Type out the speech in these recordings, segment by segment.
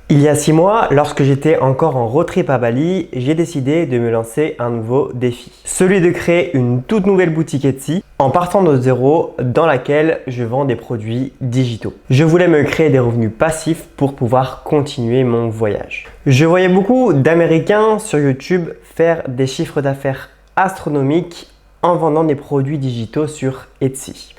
Il y a 6 mois, lorsque j'étais encore en road trip à Bali, j'ai décidé de me lancer un nouveau défi. Celui de créer une toute nouvelle boutique Etsy en partant de zéro dans laquelle je vends des produits digitaux. Je voulais me créer des revenus passifs pour pouvoir continuer mon voyage. Je voyais beaucoup d'Américains sur YouTube faire des chiffres d'affaires astronomiques en vendant des produits digitaux sur Etsy.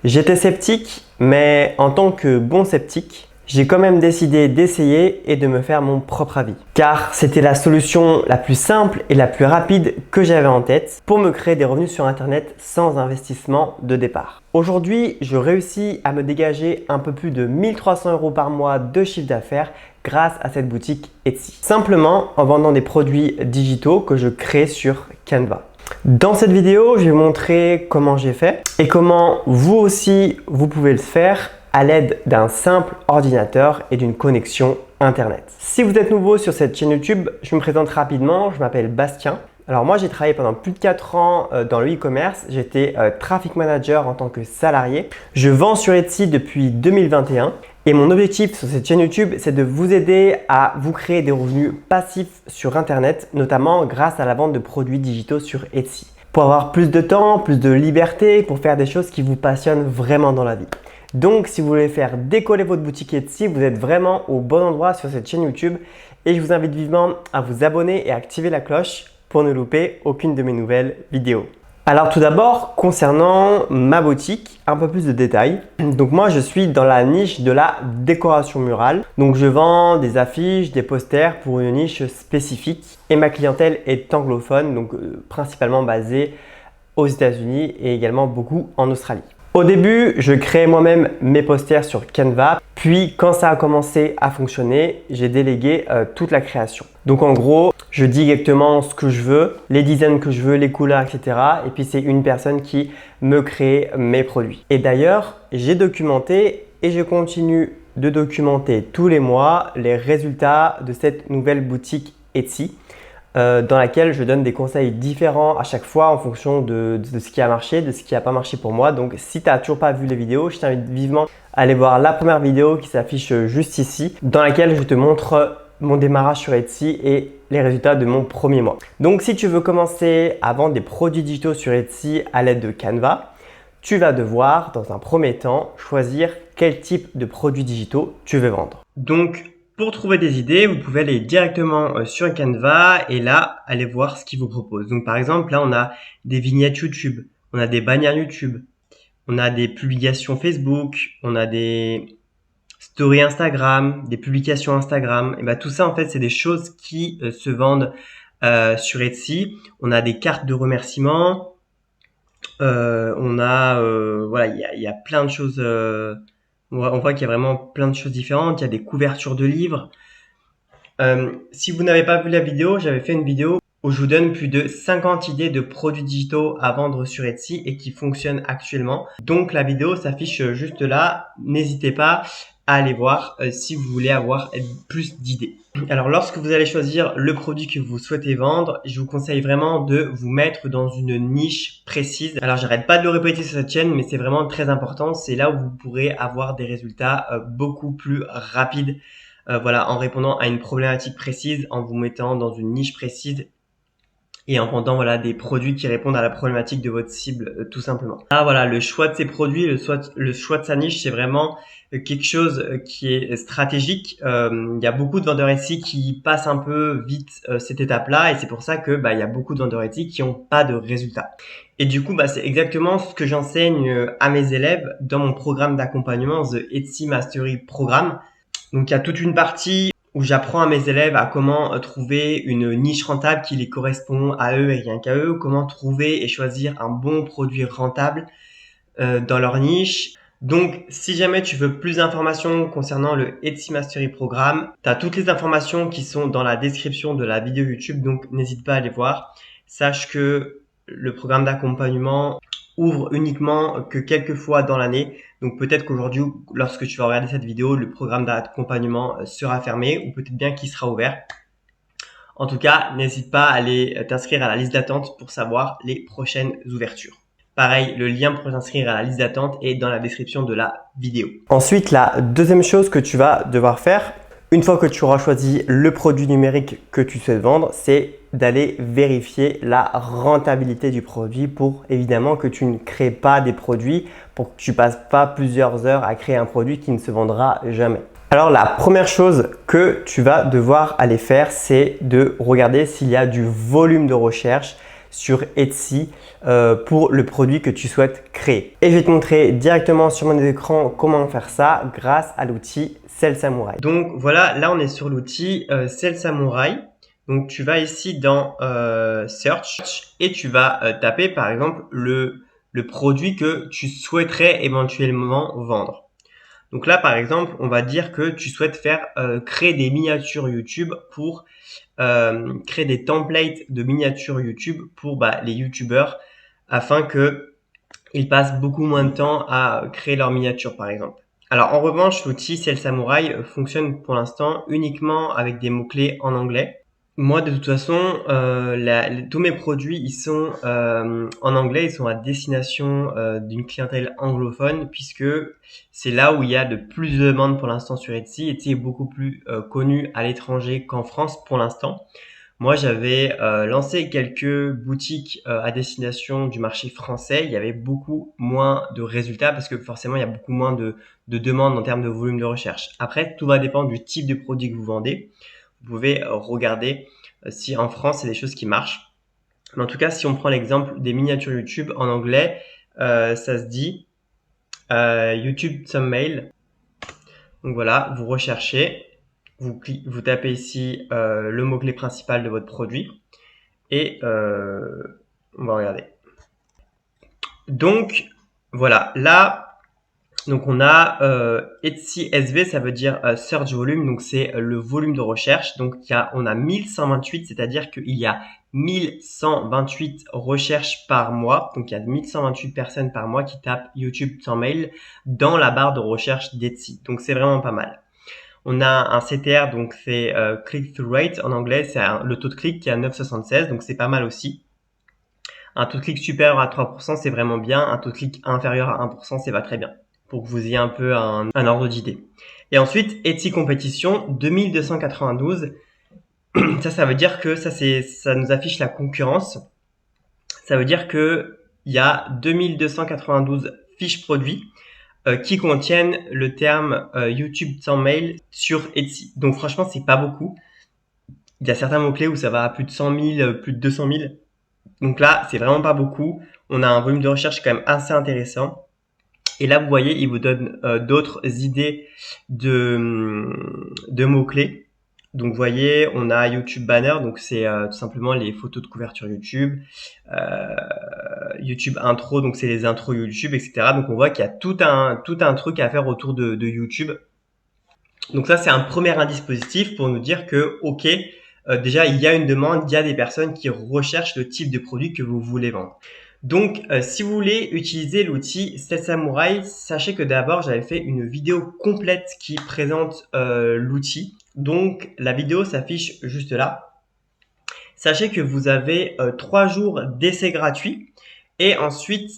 J'étais sceptique, mais en tant que bon sceptique, j'ai quand même décidé d'essayer et de me faire mon propre avis. Car c'était la solution la plus simple et la plus rapide que j'avais en tête pour me créer des revenus sur Internet sans investissement de départ. Aujourd'hui, je réussis à me dégager un peu plus de 1300 € par mois de chiffre d'affaires grâce à cette boutique Etsy. Simplement en vendant des produits digitaux que je crée sur Canva. Dans cette vidéo, je vais vous montrer comment j'ai fait et comment vous aussi, vous pouvez le faire à l'aide d'un simple ordinateur et d'une connexion Internet. Si vous êtes nouveau sur cette chaîne YouTube, je me présente rapidement, je m'appelle Bastien. Alors moi, j'ai travaillé pendant plus de 4 ans dans le e-commerce. J'étais traffic manager en tant que salarié. Je vends sur Etsy depuis 2021 et mon objectif sur cette chaîne YouTube, c'est de vous aider à vous créer des revenus passifs sur Internet, notamment grâce à la vente de produits digitaux sur Etsy. Pour avoir plus de temps, plus de liberté, pour faire des choses qui vous passionnent vraiment dans la vie. Donc, si vous voulez faire décoller votre boutique Etsy, vous êtes vraiment au bon endroit sur cette chaîne YouTube et je vous invite vivement à vous abonner et à activer la cloche pour ne louper aucune de mes nouvelles vidéos. Alors tout d'abord, concernant ma boutique, un peu plus de détails. Donc moi, je suis dans la niche de la décoration murale. Donc je vends des affiches, des posters pour une niche spécifique et ma clientèle est anglophone, donc principalement basée aux États-Unis et également beaucoup en Australie. Au début, je créais moi-même mes posters sur Canva. Puis, quand ça a commencé à fonctionner, j'ai délégué toute la création. Donc, en gros, je dis exactement ce que je veux, les designs que je veux, les couleurs, etc. Et puis, c'est une personne qui me crée mes produits. Et d'ailleurs, j'ai documenté et je continue de documenter tous les mois les résultats de cette nouvelle boutique Etsy. Dans laquelle je donne des conseils différents à chaque fois en fonction de ce qui a marché, de ce qui n'a pas marché pour moi. Donc si tu n'as toujours pas vu les vidéos, je t'invite vivement à aller voir la première vidéo qui s'affiche juste ici, dans laquelle je te montre mon démarrage sur Etsy et les résultats de mon premier mois. Donc si tu veux commencer à vendre des produits digitaux sur Etsy à l'aide de Canva, tu vas devoir dans un premier temps choisir quel type de produits digitaux tu veux vendre. Donc pour trouver des idées, vous pouvez aller directement sur Canva et là, aller voir ce qu'il vous propose. Donc par exemple, là, on a des vignettes YouTube, on a des bannières YouTube, on a des publications Facebook, on a des stories Instagram, des publications Instagram. Et ben tout ça, en fait, c'est des choses qui se vendent sur Etsy. On a des cartes de remerciements, voilà, il y a plein de choses. On voit qu'il y a vraiment plein de choses différentes. Il y a des couvertures de livres. Si vous n'avez pas vu la vidéo, j'avais fait une vidéo où je vous donne plus de 50 idées de produits digitaux à vendre sur Etsy et qui fonctionnent actuellement. Donc la vidéo s'affiche juste là. N'hésitez pas à aller voir si vous voulez avoir plus d'idées. Alors lorsque vous allez choisir le produit que vous souhaitez vendre, je vous conseille vraiment de vous mettre dans une niche précise. Alors j'arrête pas de le répéter sur cette chaîne, mais c'est vraiment très important. C'est là où vous pourrez avoir des résultats beaucoup plus rapides. Voilà, en répondant à une problématique précise, en vous mettant dans une niche précise et en vendant voilà des produits qui répondent à la problématique de votre cible tout simplement. Là voilà, le choix de ces produits, le choix de sa niche, c'est vraiment quelque chose qui est stratégique. Il y a beaucoup de vendeurs Etsy qui passent un peu vite cette étape-là et c'est pour ça que il y a beaucoup de vendeurs Etsy qui n'ont pas de résultats. Et du coup, c'est exactement ce que j'enseigne à mes élèves dans mon programme d'accompagnement The Etsy Mastery Programme. Donc, il y a toute une partie où j'apprends à mes élèves à comment trouver une niche rentable qui les correspond à eux et rien qu'à eux, comment trouver et choisir un bon produit rentable dans leur niche. Donc, si jamais tu veux plus d'informations concernant le Etsy Mastery Programme, tu as toutes les informations qui sont dans la description de la vidéo YouTube, donc n'hésite pas à aller voir. Sache que le programme d'accompagnement ouvre uniquement que quelques fois dans l'année. Donc peut-être qu'aujourd'hui, lorsque tu vas regarder cette vidéo, le programme d'accompagnement sera fermé ou peut-être bien qu'il sera ouvert. En tout cas, n'hésite pas à aller t'inscrire à la liste d'attente pour savoir les prochaines ouvertures. Pareil, le lien pour t'inscrire à la liste d'attente est dans la description de la vidéo. Ensuite, la deuxième chose que tu vas devoir faire, Une fois que tu auras choisi le produit numérique que tu souhaites vendre, c'est d'aller vérifier la rentabilité du produit pour évidemment que tu ne crées pas des produits, pour que tu passes pas plusieurs heures à créer un produit qui ne se vendra jamais. Alors la première chose que tu vas devoir aller faire, c'est de regarder s'il y a du volume de recherche sur Etsy pour le produit que tu souhaites créer. Et je vais te montrer directement sur mon écran comment faire ça grâce à l'outil Sell Samurai. Donc voilà, là on est sur l'outil Sell Samurai. Donc tu vas ici dans Search et tu vas taper par exemple le produit que tu souhaiterais éventuellement vendre. Donc là, par exemple, on va dire que tu souhaites créer des miniatures YouTube pour créer des templates de miniatures YouTube pour les YouTubeurs afin qu'ils passent beaucoup moins de temps à créer leurs miniatures, par exemple. Alors en revanche, l'outil Sell Samurai fonctionne pour l'instant uniquement avec des mots-clés en anglais. Moi, de toute façon, tous mes produits, ils sont en anglais, ils sont à destination d'une clientèle anglophone, puisque c'est là où il y a de plus de demandes pour l'instant sur Etsy. Etsy est beaucoup plus connu à l'étranger qu'en France pour l'instant. Moi, j'avais lancé quelques boutiques à destination du marché français. Il y avait beaucoup moins de résultats parce que forcément, il y a beaucoup moins de demandes en termes de volume de recherche. Après, tout va dépendre du type de produit que vous vendez. Vous pouvez regarder si en France, c'est des choses qui marchent. Mais en tout cas, si on prend l'exemple des miniatures YouTube en anglais, ça se dit YouTube Thumbnail. Donc voilà, vous recherchez, vous tapez ici le mot-clé principal de votre produit et on va regarder. Donc voilà, là, donc on a Etsy SV, ça veut dire Search Volume, donc c'est le volume de recherche. Donc on a 1128, c'est-à-dire qu'il y a 1128 recherches par mois. Donc il y a 1128 personnes par mois qui tapent YouTube Thumbnail dans la barre de recherche d'Etsy. Donc c'est vraiment pas mal. On a un CTR, donc c'est Click-Through Rate en anglais, c'est le taux de clic qui est à 9,76, donc c'est pas mal aussi. Un taux de clic supérieur à 3%, c'est vraiment bien. Un taux de clic inférieur à 1%, c'est pas très bien, pour que vous ayez un peu un ordre d'idée. Et ensuite, Etsy Compétition, 2292. Ça veut dire que ça nous affiche la concurrence. Ça veut dire que il y a 2292 fiches produits qui contiennent le terme YouTube Thumbnail sur Etsy. Donc franchement, c'est pas beaucoup. Il y a certains mots-clés où ça va à plus de 100 000, plus de 200 000. Donc là, c'est vraiment pas beaucoup. On a un volume de recherche quand même assez intéressant. Et là, vous voyez, il vous donne d'autres idées de mots-clés. Donc, vous voyez, on a YouTube Banner, donc c'est tout simplement les photos de couverture YouTube. YouTube Intro, donc c'est les intros YouTube, etc. Donc, on voit qu'il y a tout un truc à faire autour de YouTube. Donc ça, c'est un premier indice positif pour nous dire que, ok, déjà, il y a une demande, il y a des personnes qui recherchent le type de produit que vous voulez vendre. Donc, si vous voulez utiliser l'outil Sell Samurai, sachez que d'abord, j'avais fait une vidéo complète qui présente l'outil. Donc, la vidéo s'affiche juste là. Sachez que vous avez 3 jours d'essai gratuit. Et ensuite,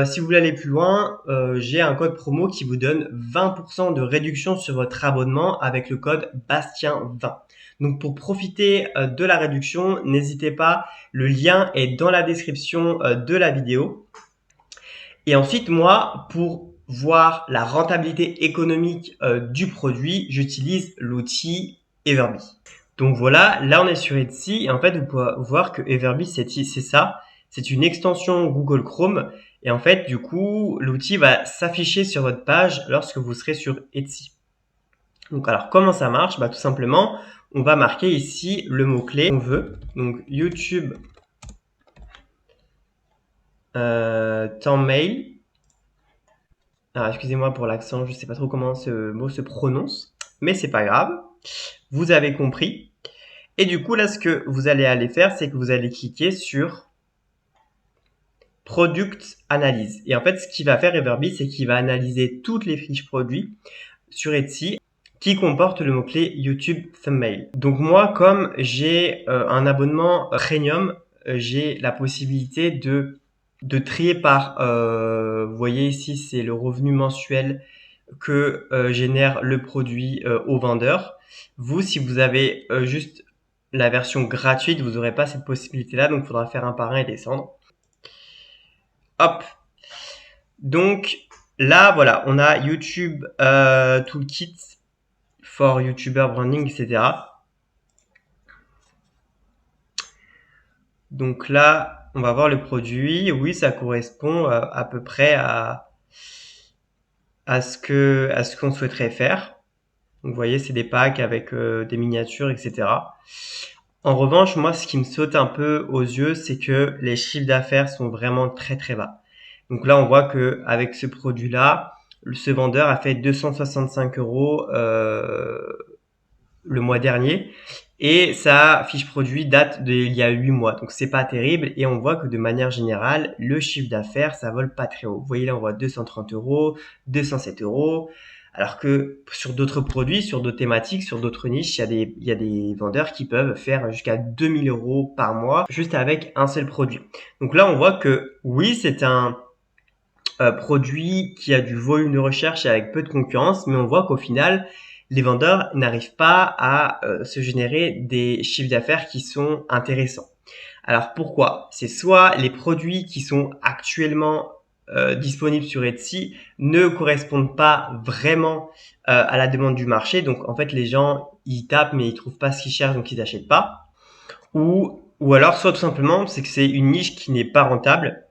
si vous voulez aller plus loin, j'ai un code promo qui vous donne 20% de réduction sur votre abonnement avec le code Bastien20. Donc pour profiter de la réduction, n'hésitez pas, le lien est dans la description de la vidéo. Et ensuite, moi, pour voir la rentabilité économique du produit, j'utilise l'outil Everbee. Donc voilà, là on est sur Etsy et en fait vous pouvez voir que Everbee c'est ça. C'est une extension Google Chrome et en fait, du coup, l'outil va s'afficher sur votre page lorsque vous serez sur Etsy. Donc, alors, comment ça marche? Tout simplement, on va marquer ici le mot-clé qu'on veut. Donc, YouTube Thumbnail. Alors, excusez-moi pour l'accent, je ne sais pas trop comment ce mot se prononce, mais c'est pas grave. Vous avez compris. Et du coup, là, ce que vous allez aller faire, c'est que vous allez cliquer sur Product Analyse. Et en fait, ce qu'il va faire Everbee, c'est qu'il va analyser toutes les fiches produits sur Etsy qui comportent le mot-clé YouTube Thumbnail. Donc moi, comme j'ai un abonnement premium, j'ai la possibilité de trier par, vous voyez ici, c'est le revenu mensuel que génère le produit au vendeur. Vous, si vous avez juste la version gratuite, vous n'aurez pas cette possibilité-là, donc il faudra faire un par un et descendre. Hop. Donc là, voilà, on a YouTube Toolkit for YouTuber Branding, etc. Donc là, on va voir le produit. Oui, ça correspond à peu près à ce qu'on souhaiterait faire. Donc, vous voyez, c'est des packs avec des miniatures, etc. En revanche, moi, ce qui me saute un peu aux yeux, c'est que les chiffres d'affaires sont vraiment très très bas. Donc là, on voit que avec ce produit-là, ce vendeur a fait 265 € le mois dernier et sa fiche produit date d'il y a 8 mois. Donc c'est pas terrible et on voit que de manière générale, le chiffre d'affaires, ça vole pas très haut. Vous voyez là, on voit 230 €, 207 €. Alors que sur d'autres produits, sur d'autres thématiques, sur d'autres niches, il y a des vendeurs qui peuvent faire jusqu'à 2000 € par mois juste avec un seul produit. Donc là, on voit que oui, c'est un produit qui a du volume de recherche et avec peu de concurrence, mais on voit qu'au final, les vendeurs n'arrivent pas à se générer des chiffres d'affaires qui sont intéressants. Alors pourquoi? C'est soit les produits qui sont actuellement disponibles sur Etsy ne correspondent pas vraiment à la demande du marché. Donc en fait, les gens, ils tapent mais ils trouvent pas ce qu'ils cherchent, donc ils n'achètent pas. Ou alors, soit tout simplement, c'est que c'est une niche qui n'est pas rentable.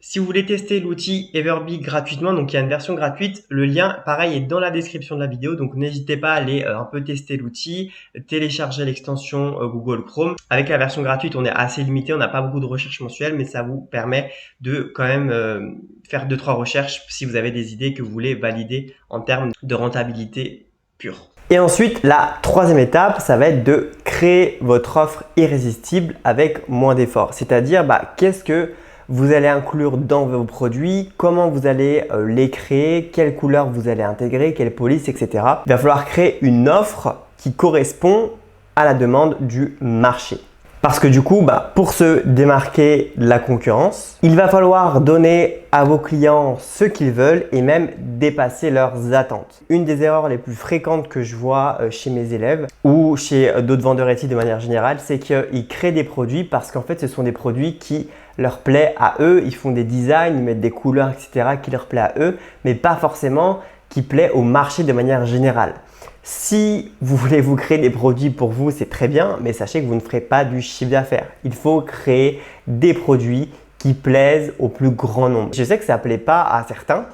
Si vous voulez tester l'outil Everbee gratuitement, donc il y a une version gratuite, le lien pareil est dans la description de la vidéo, donc n'hésitez pas à aller un peu tester l'outil, télécharger l'extension Google Chrome. Avec la version gratuite, on est assez limité, on n'a pas beaucoup de recherches mensuelles, mais ça vous permet de quand même faire 2-3 recherches si vous avez des idées que vous voulez valider en termes de rentabilité pure. Et ensuite, la troisième étape, ça va être de créer votre offre irrésistible avec moins d'efforts. C'est-à-dire, qu'est-ce que vous allez inclure dans vos produits, comment vous allez les créer, quelles couleurs vous allez intégrer, quelle police, etc. Il va falloir créer une offre qui correspond à la demande du marché. Parce que du coup, pour se démarquer de la concurrence, il va falloir donner à vos clients ce qu'ils veulent et même dépasser leurs attentes. Une des erreurs les plus fréquentes que je vois chez mes élèves ou chez d'autres vendeurs Etsy de manière générale, c'est qu'ils créent des produits parce qu'en fait, ce sont des produits qui leur plaît à eux. Ils font des designs, ils mettent des couleurs, etc. qui leur plaît à eux, mais pas forcément qui plaît au marché de manière générale. Si vous voulez vous créer des produits pour vous, c'est très bien, mais sachez que vous ne ferez pas du chiffre d'affaires. Il faut créer des produits qui plaisent au plus grand nombre. Je sais que ça ne plaît pas à certains,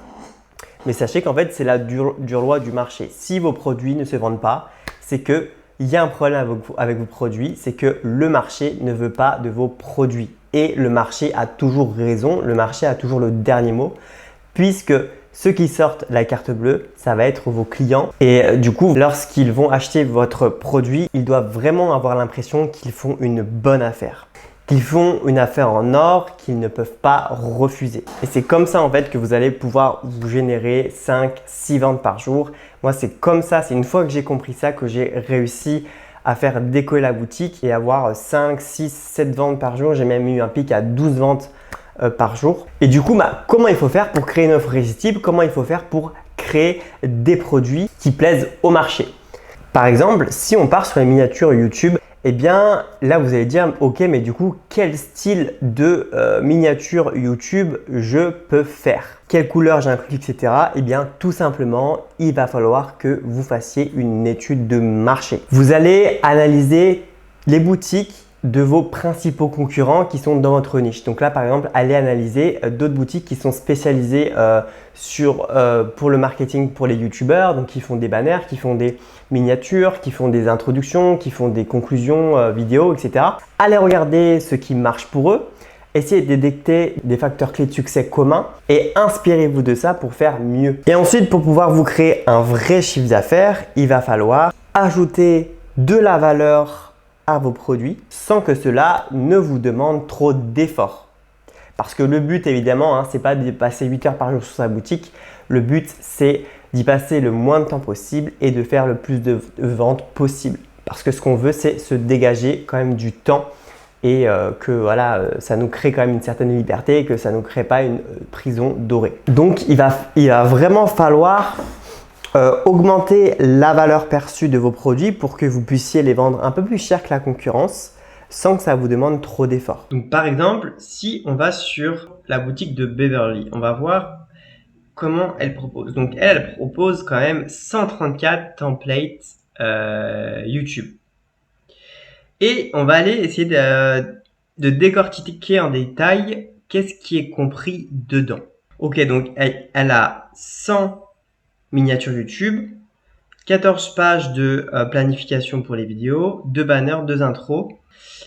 mais sachez qu'en fait, c'est la dure loi du marché. Si vos produits ne se vendent pas, c'est qu'il y a un problème avec vos produits, c'est que le marché ne veut pas de vos produits. Et le marché a toujours raison, le marché a toujours le dernier mot, puisque ceux qui sortent la carte bleue, ça va être vos clients. Et du coup, lorsqu'ils vont acheter votre produit, ils doivent vraiment avoir l'impression qu'ils font une bonne affaire. Qu'ils font une affaire en or qu'ils ne peuvent pas refuser. Et c'est comme ça en fait que vous allez pouvoir vous générer 5-6 ventes par jour. Moi, c'est comme ça, c'est une fois que j'ai compris ça que j'ai réussi à faire décoller la boutique et avoir 5, 6, 7 ventes par jour. J'ai même eu un pic à 12 ventes par jour. Et du coup, comment il faut faire pour créer une offre irrésistible? Comment il faut faire pour créer des produits qui plaisent au marché? Par exemple, si on part sur les miniatures YouTube, eh bien là vous allez dire ok, mais du coup quel style de miniature YouTube je peux faire? Quelle couleur j'inclus, etc. Eh bien tout simplement, il va falloir que vous fassiez une étude de marché. Vous allez analyser les boutiques de vos principaux concurrents qui sont dans votre niche. Donc là, par exemple, allez analyser d'autres boutiques qui sont spécialisées pour le marketing pour les youtubeurs, donc qui font des banners, qui font des miniatures, qui font des introductions, qui font des conclusions vidéo, etc. Allez regarder ce qui marche pour eux. Essayez de détecter des facteurs clés de succès communs et inspirez-vous de ça pour faire mieux. Et ensuite, pour pouvoir vous créer un vrai chiffre d'affaires, il va falloir ajouter de la valeur à vos produits sans que cela ne vous demande trop d'efforts. Parce que le but évidemment, c'est pas de passer 8 heures par jour sur sa boutique. Le but c'est d'y passer le moins de temps possible et de faire le plus de ventes possible. Parce que ce qu'on veut c'est se dégager quand même du temps et que voilà, ça nous crée quand même une certaine liberté et que ça ne nous crée pas une prison dorée. Donc il va vraiment falloir Augmenter la valeur perçue de vos produits pour que vous puissiez les vendre un peu plus cher que la concurrence sans que ça vous demande trop d'efforts. Donc par exemple, si on va sur la boutique de Beverly, on va voir comment elle propose. Donc elle propose quand même 134 templates YouTube. Et on va aller essayer de décortiquer en détail qu'est-ce qui est compris dedans. Ok, donc elle a 100 miniatures YouTube, 14 pages de planification pour les vidéos, 2 banners, 2 intros.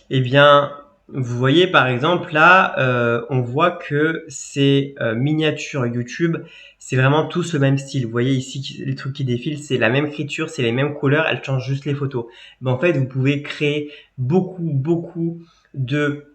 Eh bien, vous voyez par exemple là, on voit que ces miniatures YouTube, c'est vraiment tous le même style. Vous voyez ici les trucs qui défilent, c'est la même écriture, c'est les mêmes couleurs, elles changent juste les photos. Mais en fait, vous pouvez créer beaucoup de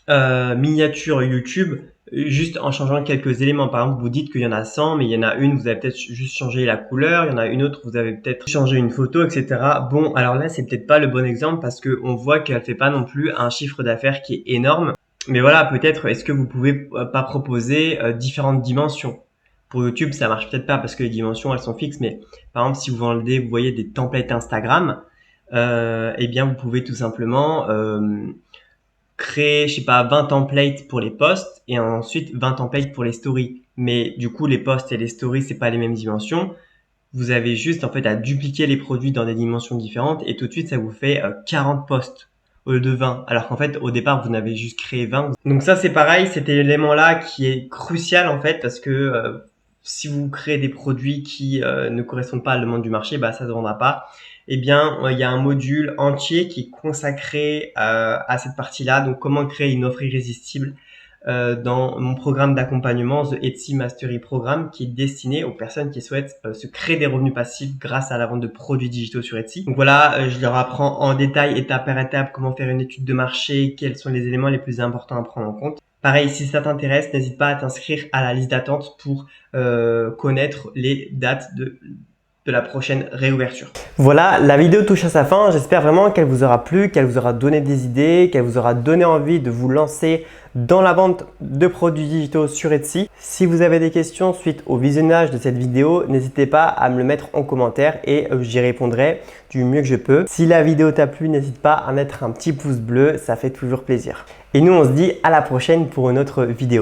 miniatures YouTube juste en changeant quelques éléments. Par exemple, vous dites qu'il y en a 100, mais il y en a une, vous avez peut-être juste changé la couleur, il y en a une autre, vous avez peut-être changé une photo, etc. Bon, alors là, c'est peut-être pas le bon exemple parce que on voit qu'elle fait pas non plus un chiffre d'affaires qui est énorme. Mais voilà, peut-être, est-ce que vous pouvez pas proposer différentes dimensions? Pour YouTube, ça marche peut-être pas parce que les dimensions, elles sont fixes, mais par exemple, si vous vendez, vous voyez des templates Instagram, eh bien, vous pouvez tout simplement créer, je sais pas, 20 templates pour les posts et ensuite 20 templates pour les stories. Mais du coup, les posts et les stories, c'est pas les mêmes dimensions. Vous avez juste en fait à dupliquer les produits dans des dimensions différentes et tout de suite, ça vous fait 40 posts au lieu de 20. Alors qu'en fait, au départ, vous n'avez juste créé 20. Donc ça, c'est pareil, cet élément-là qui est crucial en fait parce que si vous créez des produits qui ne correspondent pas à la demande du marché, bah ça se vendra pas. Eh bien, il y a un module entier qui est consacré à cette partie-là. Donc, comment créer une offre irrésistible dans mon programme d'accompagnement, The Etsy Mastery Programme, qui est destiné aux personnes qui souhaitent se créer des revenus passifs grâce à la vente de produits digitaux sur Etsy. Donc voilà, je leur apprends en détail, étape par étape, comment faire une étude de marché, quels sont les éléments les plus importants à prendre en compte. Pareil, si ça t'intéresse, n'hésite pas à t'inscrire à la liste d'attente pour connaître les dates de la prochaine réouverture. Voilà, la vidéo touche à sa fin. J'espère vraiment qu'elle vous aura plu, qu'elle vous aura donné des idées, qu'elle vous aura donné envie de vous lancer dans la vente de produits digitaux sur Etsy. Si vous avez des questions suite au visionnage de cette vidéo, n'hésitez pas à me le mettre en commentaire et j'y répondrai du mieux que je peux. Si la vidéo t'a plu, n'hésite pas à mettre un petit pouce bleu, ça fait toujours plaisir. Et nous, on se dit à la prochaine pour une autre vidéo.